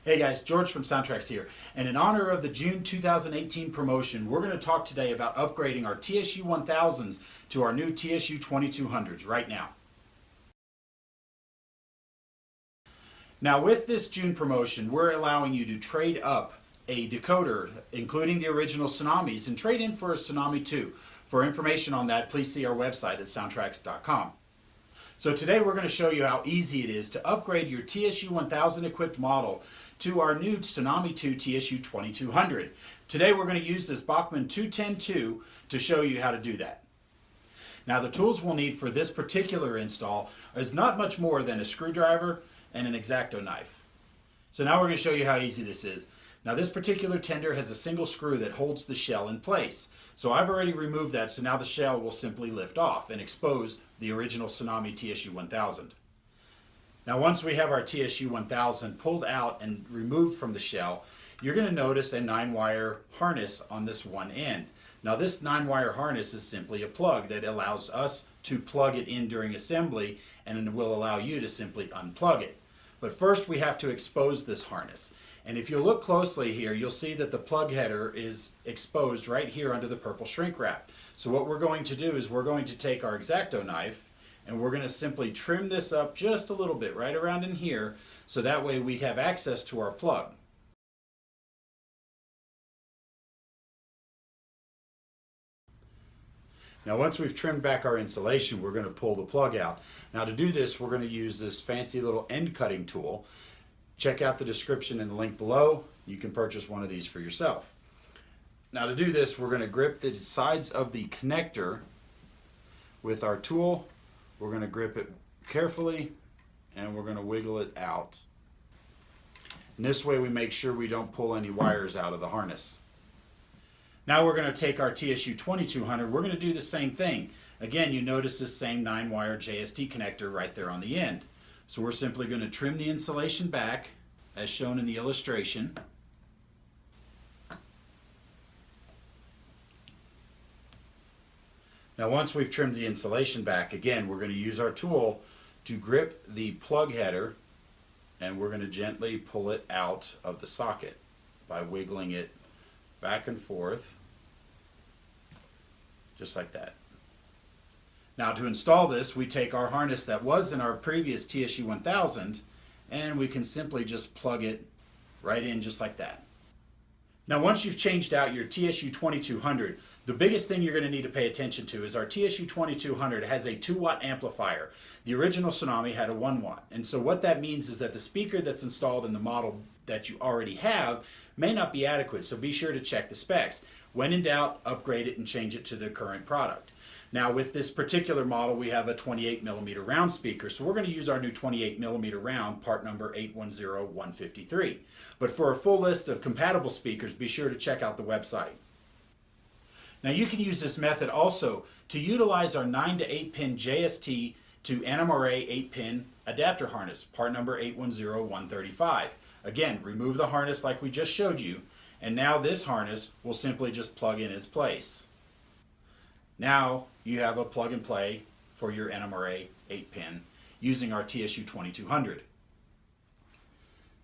Hey guys, George from SoundTraxx here, and in honor of the June 2018 promotion, we're going to talk today about upgrading our TSU-1000s to our new TSU-2200s right now. Now with this June promotion, we're allowing you to trade up a decoder, including the original Tsunamis, and trade in for a Tsunami 2. For information on that, please see our website at SoundTraxx.com. So today we're going to show you how easy it is to upgrade your TSU-1000 equipped model to our new Tsunami 2 TSU-2200. Today we're going to use this Bachmann 210-2 to show you how to do that. Now the tools we'll need for this particular install is not much more than a screwdriver and an X-Acto knife. So now we're going to show you how easy this is. Now this particular tender has a single screw that holds the shell in place. So I've already removed that, so now the shell will simply lift off and expose the original Tsunami TSU-1000. Now once we have our TSU-1000 pulled out and removed from the shell, you're going to notice a 9-wire harness on this one end. Now this 9-wire harness is simply a plug that allows us to plug it in during assembly, and it will allow you to simply unplug it. But first we have to expose this harness. And if you look closely here, you'll see that the plug header is exposed right here under the purple shrink wrap. So what we're going to do is we're going to take our X-Acto knife and we're going to simply trim this up just a little bit right around in here, so that way we have access to our plug. Now once we've trimmed back our insulation, we're going to pull the plug out. Now to do this, we're going to use this fancy little end cutting tool. Check out the description and the link below. You can purchase one of these for yourself. Now to do this, we're going to grip the sides of the connector with our tool. We're going to grip it carefully and we're going to wiggle it out. And this way we make sure we don't pull any wires out of the harness. Now we're going to take our TSU-2200, we're going to do the same thing. Again, you notice this same 9-wire JST connector right there on the end. So we're simply going to trim the insulation back as shown in the illustration. Now once we've trimmed the insulation back, again we're going to use our tool to grip the plug header, and we're going to gently pull it out of the socket by wiggling it back and forth, just like that. Now to install this, we take our harness that was in our previous TSU-1000 and we can simply just plug it right in just like that. Now once you've changed out your TSU-2200, the biggest thing you're going to need to pay attention to is our TSU-2200 has a 2-watt amplifier. The original Tsunami had a 1-watt, and so what that means is that the speaker that's installed in the model that you already have may not be adequate, so be sure to check the specs. When in doubt, upgrade it and change it to the current product. Now with this particular model, we have a 28mm round speaker, so we're going to use our new 28mm round, part number 810153. But for a full list of compatible speakers, be sure to check out the website. Now you can use this method also to utilize our 9 to 8 pin JST to NMRA 8-pin adapter harness, part number 810135. Again, remove the harness like we just showed you, and now this harness will simply just plug in its place. Now you have a plug and play for your NMRA 8-pin using our TSU-2200.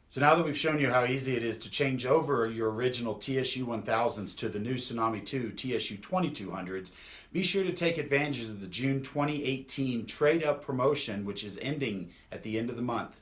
So now that we've shown you how easy it is to change over your original TSU-1000s to the new Tsunami 2 TSU-2200s, be sure to take advantage of the June 2018 trade-up promotion, which is ending at the end of the month.